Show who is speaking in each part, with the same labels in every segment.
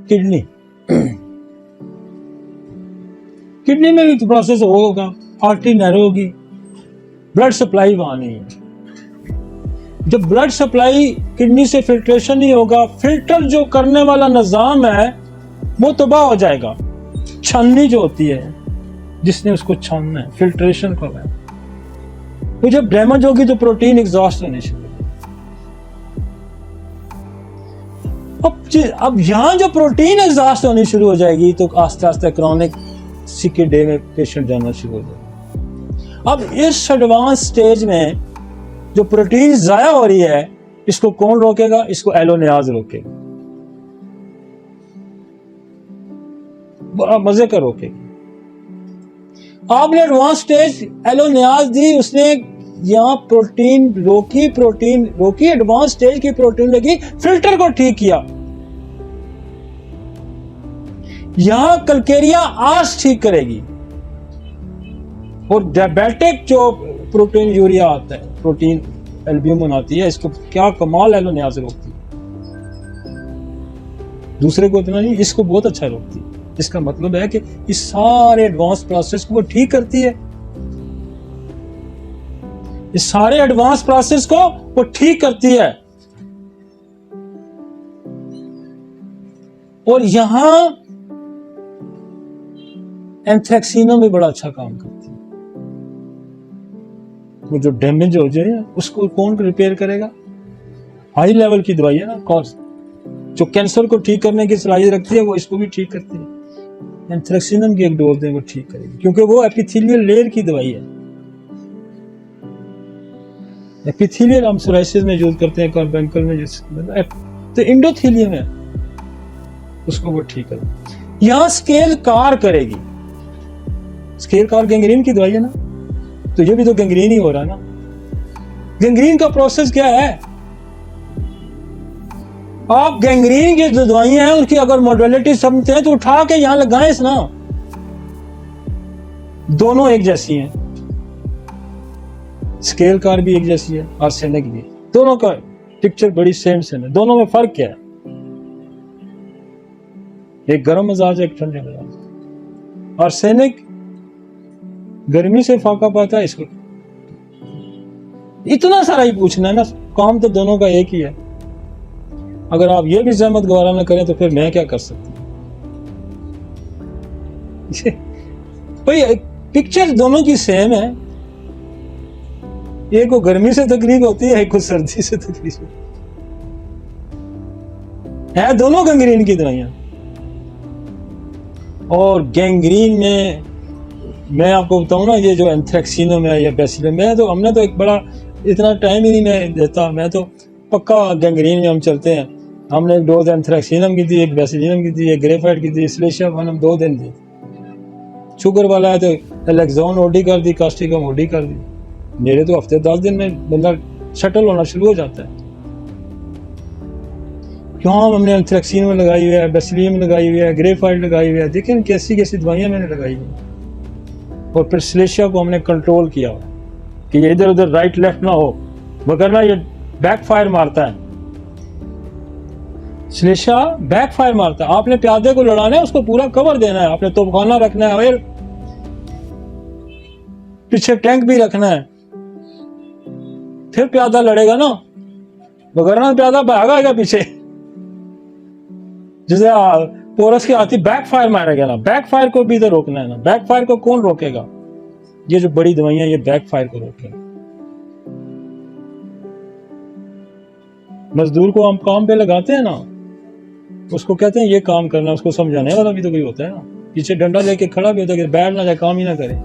Speaker 1: Kidney, kidney में भी process होगा, आर्टरी नैरो होगी, ब्लड सप्लाई वहां नहीं है। जब ब्लड सप्लाई किडनी से फिल्ट्रेशन नहीं होगा, फिल्टर जो करने वाला निजाम है वो तबाह हो जाएगा। छाननी जो होती है, जिसने उसको छानना है, फिल्ट्रेशन का है, तो जब डैमेज होगी तो प्रोटीन एग्जॉस्ट होने शुरू होगी। अब यहां जो प्रोटीन एग्जॉस्ट होनी शुरू हो जाएगी तो आस्ते आस्ते क्रॉनिक CKD में पेशेंट जाना शुरू हो जाएगा। अब इस एडवांस स्टेज में जो प्रोटीन जाया हो रही है, इसको कौन रोकेगा? इसको एलोनियाज रोकेगा, बड़ा मजे का रोकेगा। आपने एडवांस स्टेज एलोनियाज दी, उसने यहां प्रोटीन रोकी, एडवांस स्टेज की प्रोटीन लगी, फिल्टर को ठीक किया। यहां कल्केरिया आर्स ठीक करेगी, और डायबिटिक जो प्रोटीन यूरिया आता है, प्रोटीन एल्ब्यूमिन आती है, इसको क्या कमाल एलोनियाज रोकती है। दूसरे को इतना नहीं, इसको बहुत अच्छा रोकती है। इसका मतलब है कि इस सारे एडवांस प्रोसेस को वो ठीक करती है, इस सारे एडवांस प्रोसेस को वो ठीक करती है। और यहां एंथ्रेक्सिनो भी बड़ा अच्छा काम करती है। वो जो डैमेज हो जाए उसको कौन रिपेयर करेगा? हाई लेवल की दवाई है ना, कॉस्ट जो कैंसर को ठीक करने की सलाहियत रखती है, वो इसको भी ठीक करती है। एंथ्रेक्सिनम की एक डोज दें, वो ठीक करेगी, क्योंकि वो एपिथेलियल लेयर की दवाई है। एपिथेलियल हम सोराइसिस में यूज करते हैं, कार्बेंकल में तो इंडोथेलियम है, उसको वो ठीक करेगी। यहां स्केल कार करेगी। स्केल कार गैंग्रीन की दवाई है ना, तो ये भी तो गैंग्रीन ही हो रहा है ना। गैंग्रीन का प्रोसेस क्या है? आप गैंग्रीन की जो दवाइयां हैं उसकी अगर मॉडलिटी समझते हैं तो उठा के यहां लगाएं ना, दोनों एक जैसी हैं। स्केल कार भी एक जैसी है, आर्सेनिक भी, दोनों का पिक्चर बड़ी सेम है। दोनों में फर्क क्या है? एक गर्म मिजाज है, एक ठंडे मिजाज। आर्सेनिक गर्मी से फाका पाता है, इसको इतना सारा ही पूछना है ना, काम तो दोनों का एक ही है। अगर आप ये भी जहमत गवारा ना करें तो फिर मैं क्या कर सकती हूँ? भाई पिक्चर दोनों की सेम है, एक को गर्मी से तकलीफ होती है, एक को सर्दी से तकलीफ है, दोनों गैंग्रीन की दवाइयां। और गैंग्रीन में मैं आपको बताऊं ना, ये जो एंथ्रेक्सिनम है या बेसिलम है, तो हमने तो एक बड़ा इतना टाइम ही नहीं मैं देता, मैं तो पक्का गैंग्रीन में हम चलते हैं। हमने एक डोज एंथ्रेक्सिनम की थी, एक बेसिलिनम की थी, एक ग्रेफाइट की थी, स्लेशिया हम 2 दिन दी। शुगर वाला है तो एलेक्सोन ओडी कर दी, कास्टिकम ओडी कर दी। मेरे तो हफ्ते 10 दिन में बंदा शटल होना शुरू हो जाता है। क्यों? हमने एंथ्रेक्सिनम लगाई हुई है, बेसिलियम लगाई हुई है, ग्रेफाइट लगाई हुई है, देखें कैसी कैसी दवाइयां मैंने लगाई हुई है। और फिर स्लेशिया को हमने कंट्रोल किया कि ये इधर उधर राइट लेफ्ट ना हो, वरना ये बैकफायर मारता है। स्लेशिया बैकफायर मारता है। आपने प्यादे को लड़ाना है, उसको पूरा कवर देना है, आपने तोपखाना रखना है, और पीछे टैंक भी रखना है, फिर प्यादा लड़ेगा ना, वरना प्यादा भागेगा पीछे। जैसे पोरस की आती बैकफायर मारेगा ना, बैकफायर को भी तो रोकना है ना। बैकफायर को कौन रोकेगा? ये जो बड़ी दवाइयां, ये बैकफायर को रोकेगा। मजदूर को हम काम पे लगाते हैं ना, उसको कहते हैं ये काम करना, उसको समझाने वाला भी तो कोई होता है ना, पीछे डंडा लेके खड़ा भी होता है कि बैठ ना जाए, काम ही ना करे।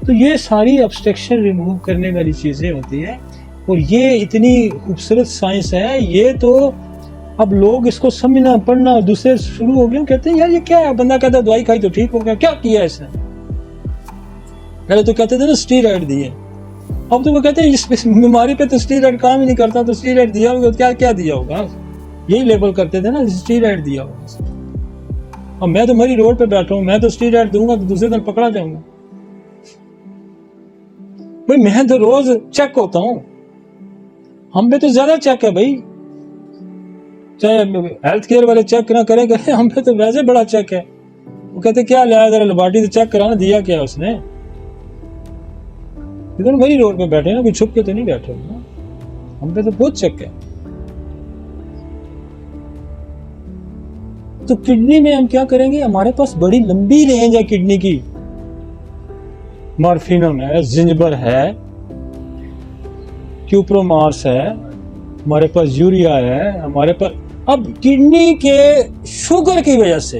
Speaker 1: तो ये सारी ऑब्स्ट्रक्शन रिमूव करने वाली चीजें होती है, और ये इतनी खूबसूरत साइंस है। ये तो अब लोग इसको समझना, पढ़ना दूसरे शुरू हो गए, कहते हैं यार ये क्या है। बंदा कहता है दवाई खाई तो ठीक हो गया, क्या किया इसने? पहले तो कहते थे ना स्टीरॉइड दिए, अब तो वो कहते हैं इस बीमारी पे तो स्टीरॉइड काम ही नहीं करता, तो स्टीरॉइड दिया होगा, क्या क्या दिया होगा, यही लेबल करते थे ना, स्टीरॉइड दिया होगा। अब मैं तो मरी रोड पे बैठा हूं, मैं तो स्टीरॉइड दूंगा तो दूसरे दिन पकड़ा जाऊंगा। भाई मैं तो रोज चेक होता हूं, हम पे तो ज्यादा चेक है भाई। चाहे हेल्थ केयर वाले चेक ना करें, हम पे तो वैसे बड़ा चेक है। वो कहते क्या लाया जरा लेबोरेटरी से चेक कराना, दिया क्या उसने? इधर वही रोड पे बैठे ना, कोई छुप के तो नहीं बैठे ना, हम पे तो बहुत चेक है। तो किडनी में हम क्या करेंगे, हमारे पास बड़ी लंबी रेंज है किडनी की। मॉर्फिनम है, जिंजबर है, क्यूप्रोमास है, हमारे पास यूरिया है, हमारे पास। अब किडनी के शुगर की वजह से,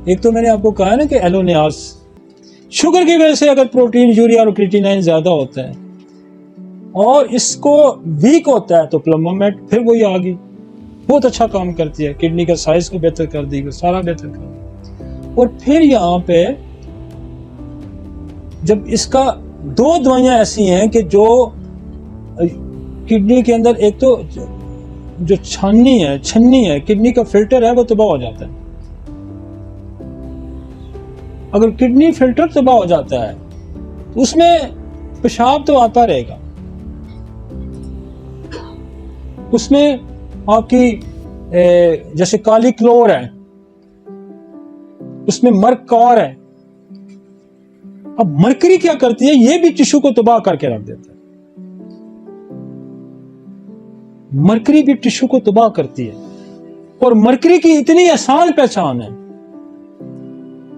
Speaker 1: एक तो मैंने आपको कहा ना कि एलोनियास, शुगर की वजह से अगर प्रोटीन, यूरिया और क्रिएटिनिन ज्यादा होता है और इसको वीक होता है तो प्लम्बामेट फिर वही आ गई, बहुत अच्छा काम करती है, किडनी का साइज को बेहतर कर दी, सारा बेहतर कर दी। और फिर यहाँ पे जब इसका दो दवाइयां ऐसी हैं कि जो किडनी के अंदर, एक तो जो छन्नी है, किडनी का फिल्टर है वो तबाह हो जाता है। अगर किडनी फिल्टर तबाह हो जाता है तो उसमें पेशाब तो आता रहेगा, उसमें आपकी जैसे काली क्लोर है, उसमें मरकौर है। अब मरकरी क्या करती है, ये भी टिश्यू को तबाह करके रख देता है। मरकरी भी टिश्यू को तबाह करती है। और मरकरी की इतनी आसान पहचान है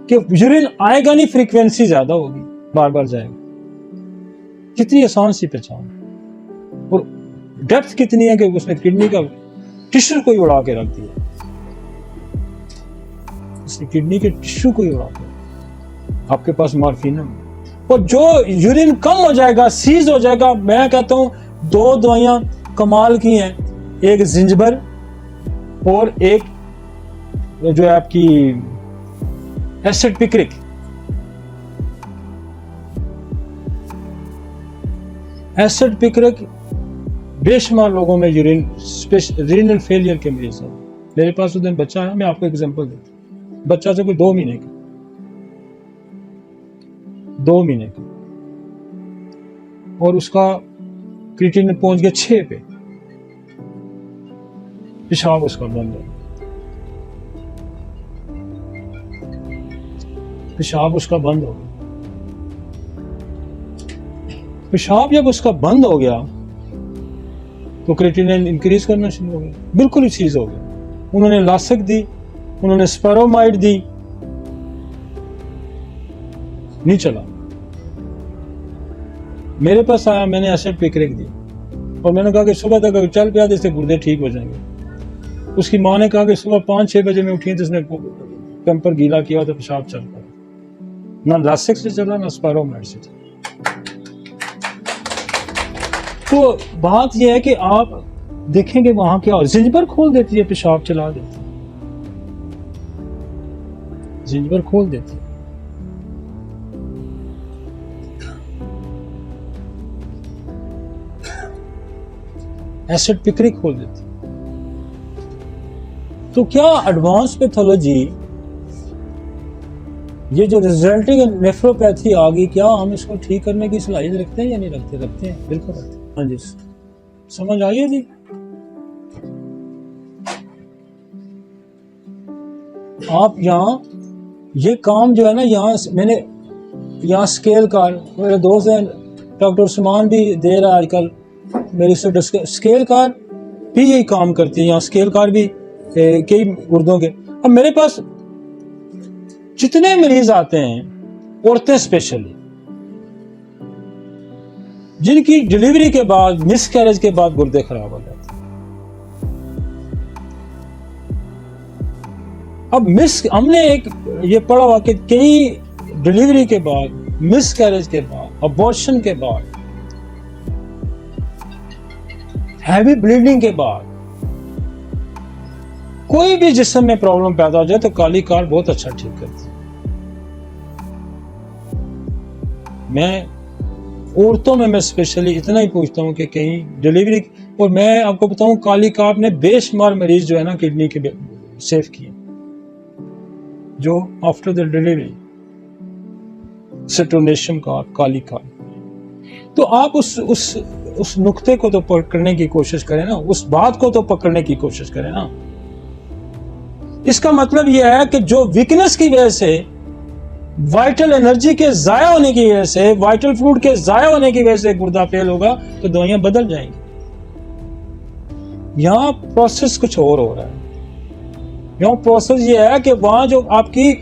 Speaker 1: कि यूरिन आएगा नहीं, फ्रीक्वेंसी ज्यादा होगी, बार बार जाएगा। कितनी आसान सी पहचान है। और डेप्थ कितनी है कि उसने किडनी का टिश्यू को ही उड़ा के रख दिया, उसने किडनी के टिश्यू को ही उड़ा के। आपके पास मॉर्फिनम, और जो यूरिन कम हो जाएगा, सीज हो जाएगा। मैं कहता हूं दो दवाइयां कमाल की हैं, एक जिंजबर और एक जो है आपकी एसिड पिक्रिक। एसिड पिक्रिक बेशुमार लोगों में यूरिन रीनल फेलियर के मरीज हैं। मेरे पास उस दिन बच्चा है, मैं आपको एग्जांपल देता हूं। बच्चा से कोई 2 महीने का, 2 महीने का, और उसका क्रिएटिनिन पहुंच गया 6 पे, पेशाब उसका बंद हो, पेशाब उसका बंद हो गया। पेशाब जब उसका बंद हो गया तो क्रिएटिनिन इंक्रीज करना शुरू हो गया, बिल्कुल ही चीज हो गया। उन्होंने लासक दी, उन्होंने स्पेरोमाइड दी, नहीं चला। मेरे पास आया, मैंने एसिड पिक्रिक दी और मैंने कहा कि सुबह तक अगर चल पिया तो इससे गुर्दे ठीक हो जाएंगे। उसकी माँ ने कहा कि सुबह 5-6 बजे में उठी तो उसने कैंपर गीला किया तो पेशाब चल पड़ा, ना लासिक से चला ना स्पेरोमाइड से चला। तो बात यह है कि आप देखेंगे वहां क्या हो, जिंजबर खोल देती है, पेशाब चला देती है, जिंजबर खोल देती है। एसिड पिक्रिक खोल देती है। तो क्या एडवांस पैथोलॉजी, ये जो रिजल्टिंग नेफ्रोपैथी आ गई, क्या हम इसको ठीक करने की सलाहियत रखते हैं या नहीं रखते? रखते हैं, बिल्कुल रखते हैं। हाँ जी, समझ आई है जी। आप यहाँ ये काम जो है ना, यहाँ मैंने यहाँ स्केल कार, मेरे दोस्त हैं डॉक्टर उस्मान भी दे रहा है आजकल मेरी से, स्केल कार भी यही काम करती है। यहाँ स्केल कार भी कई गुर्दों के। अब मेरे पास जितने मरीज आते हैं, औरतें स्पेशली, जिनकी डिलीवरी के बाद, मिस कैरेज के बाद गुर्दे खराब हो जाते हैं। अब हमने एक ये पढ़ा हुआ कि कई डिलीवरी के बाद, मिस कैरेज के बाद, अबॉर्शन के बाद, हैवी ब्लीडिंग के बाद, कोई भी जिस्म में प्रॉब्लम पैदा हो जाए तो काली कार बहुत अच्छा ठीक करती है। मैं औरतों में मैं स्पेशली इतना ही पूछता हूं कि कहीं डिलीवरी, और मैं आपको बताऊं काली कार ने बेशुमार मरीज जो है ना किडनी के सेव किए, जो आफ्टर द डिलीवरी सिट्रोनेशियम कार, काली कार। तो आप उस उस नुक्ते को तो पकड़ने की कोशिश करें ना, उस बात को तो पकड़ने की कोशिश करें ना। इसका मतलब यह है कि जो वीकनेस की वजह से, वाइटल एनर्जी के जाया होने की वजह से, वाइटल फ्लूइड के जाया होने की वजह से गुर्दा फेल होगा, तो दवाइयां बदल जाएंगी। यहां प्रोसेस कुछ और हो रहा है। यहां प्रोसेस ये है कि वहां जो आपकी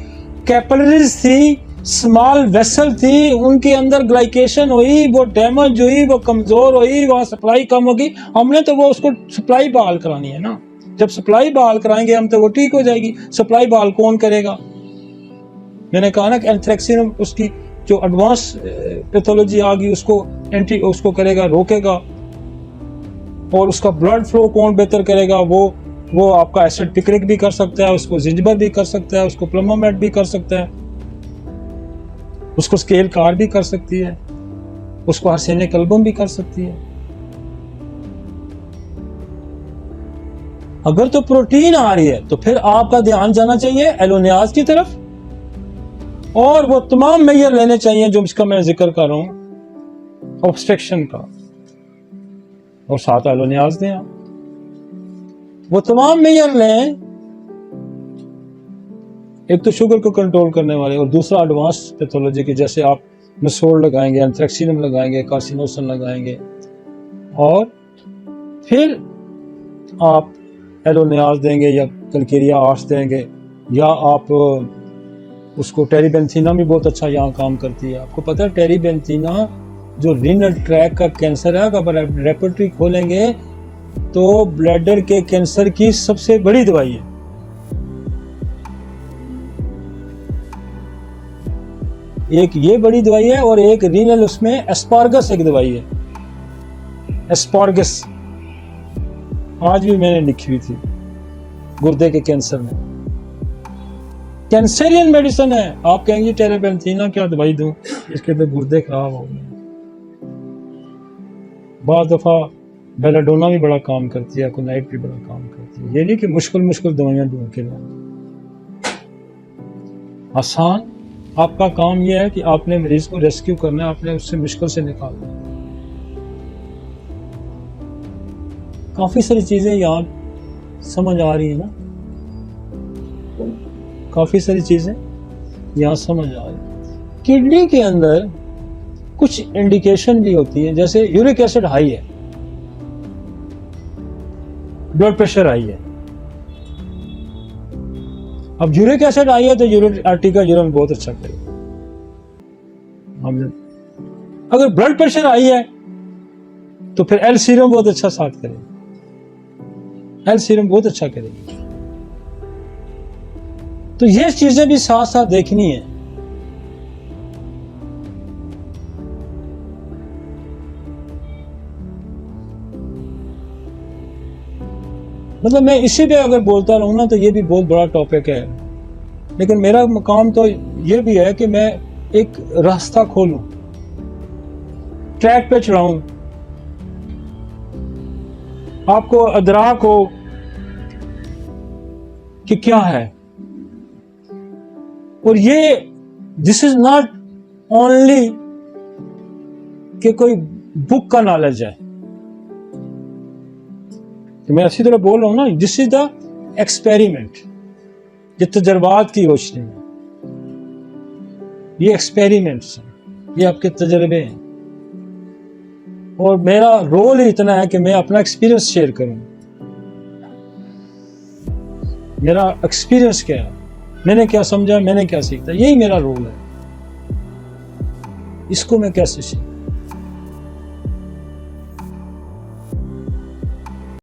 Speaker 1: कैपिलरीज थी, स्मॉल वेसल थी, उनके अंदर ग्लाइकेशन हुई, वो डैमेज हुई, वो कमजोर हुई, वहां सप्लाई कम होगी। हमने तो वो उसको सप्लाई बहाल करानी है ना। जब सप्लाई बहाल कराएंगे हम तो वो ठीक हो जाएगी। सप्लाई बहाल कौन करेगा? मैंने कहा ना कि एंथ्रेक्सिन उसकी जो एडवांस पैथोलॉजी आ गई उसको करेगा, रोकेगा। और उसका ब्लड फ्लो कौन बेहतर करेगा? वो आपका एसिड पिक्रिक भी कर सकता है, उसको जिंजबर भी कर सकता है, उसको प्लमोमेट भी कर सकता है, उसको स्केल कार भी कर सकती है, उसको आर्सेनिक एल्बम भी कर सकती है। अगर तो प्रोटीन आ रही है तो फिर आपका ध्यान जाना चाहिए एलोनियाज की तरफ, और वो तमाम मेजर लेने चाहिए जो इसका मैं जिक्र कर रहा हूं, ऑब्स्ट्रक्शन का, और साथ एलोनियाज दें आप। वो तमाम मेजर लें, एक तो शुगर को कंट्रोल करने वाले, और दूसरा एडवांस पैथोलॉजी की, जैसे आप मेसोल लगाएंगे, एंथ्रेक्सिनम लगाएंगे, कार्सिनोसन लगाएंगे, और फिर आप एलोनियाज देंगे या कलकेरिया आर्ट्स देंगे, या आप उसको टेरीबेंथीना भी बहुत अच्छा यहाँ काम करती है। आपको पता है टेरीबेंथीना जो रीनल ट्रैक का कैंसर है, अगर रेपर्टरी खोलेंगे तो ब्लैडर के कैंसर की सबसे बड़ी दवाई है। एक ये बड़ी दवाई है, और एक रीनल, उसमें एस्पार्गस एक दवाई है, एस्पार्गस आज भी मैंने लिखी हुई थी, गुर्दे के कैंसर में। कैंसरियन मेडिसिन है। आप कहेंगे टेरीबेंथीना क्या दवाई दूं, इसके तो गुर्दे खराब हो गए। बाद दफा बेलाडोना भी बड़ा काम करती है, कोनाइट भी बड़ा काम करती है। ये नहीं कि मुश्किल दवाइयां दूं के लिए। आसान आपका काम यह है कि आपने मरीज को रेस्क्यू करना है, आपने उससे मुश्किल से निकालना है। काफी सारी चीजें यहाँ समझ आ रही है ना, काफी सारी चीजें यहाँ समझ आ रही है। किडनी के अंदर कुछ इंडिकेशन भी होती है, जैसे यूरिक एसिड हाई है, ब्लड प्रेशर हाई है। अब यूरिक एसिड हाई है तो यूरिक आर्टी का यूरिन बहुत अच्छा करेगा। अगर ब्लड प्रेशर हाई है तो फिर एल सीरम बहुत अच्छा साथ करेगा, एल सीरम बहुत अच्छा करेगी। तो ये चीजें भी साथ साथ देखनी है। मतलब मैं इसी पे अगर बोलता रहूं ना तो ये भी बहुत बड़ा टॉपिक है, लेकिन मेरा मकाम तो ये भी है कि मैं एक रास्ता खोलूं, ट्रैक पे चढ़ाऊं, आपको अदराक हो कि क्या है। और ये दिस इज नॉट ओनली कि कोई बुक का नॉलेज है, तो मैं अच्छी तरह बोल रहा हूं ना, दिस इज द एक्सपेरिमेंट। ये तजर्बात की रोशनी में, ये एक्सपेरिमेंट्स हैं, ये आपके तजर्बे हैं, और मेरा रोल ही इतना है कि मैं अपना एक्सपीरियंस शेयर करूं। मेरा एक्सपीरियंस क्या है, मैंने क्या समझा, मैंने क्या सीखा, यही मेरा रोल है। इसको मैं कैसे सीखूं।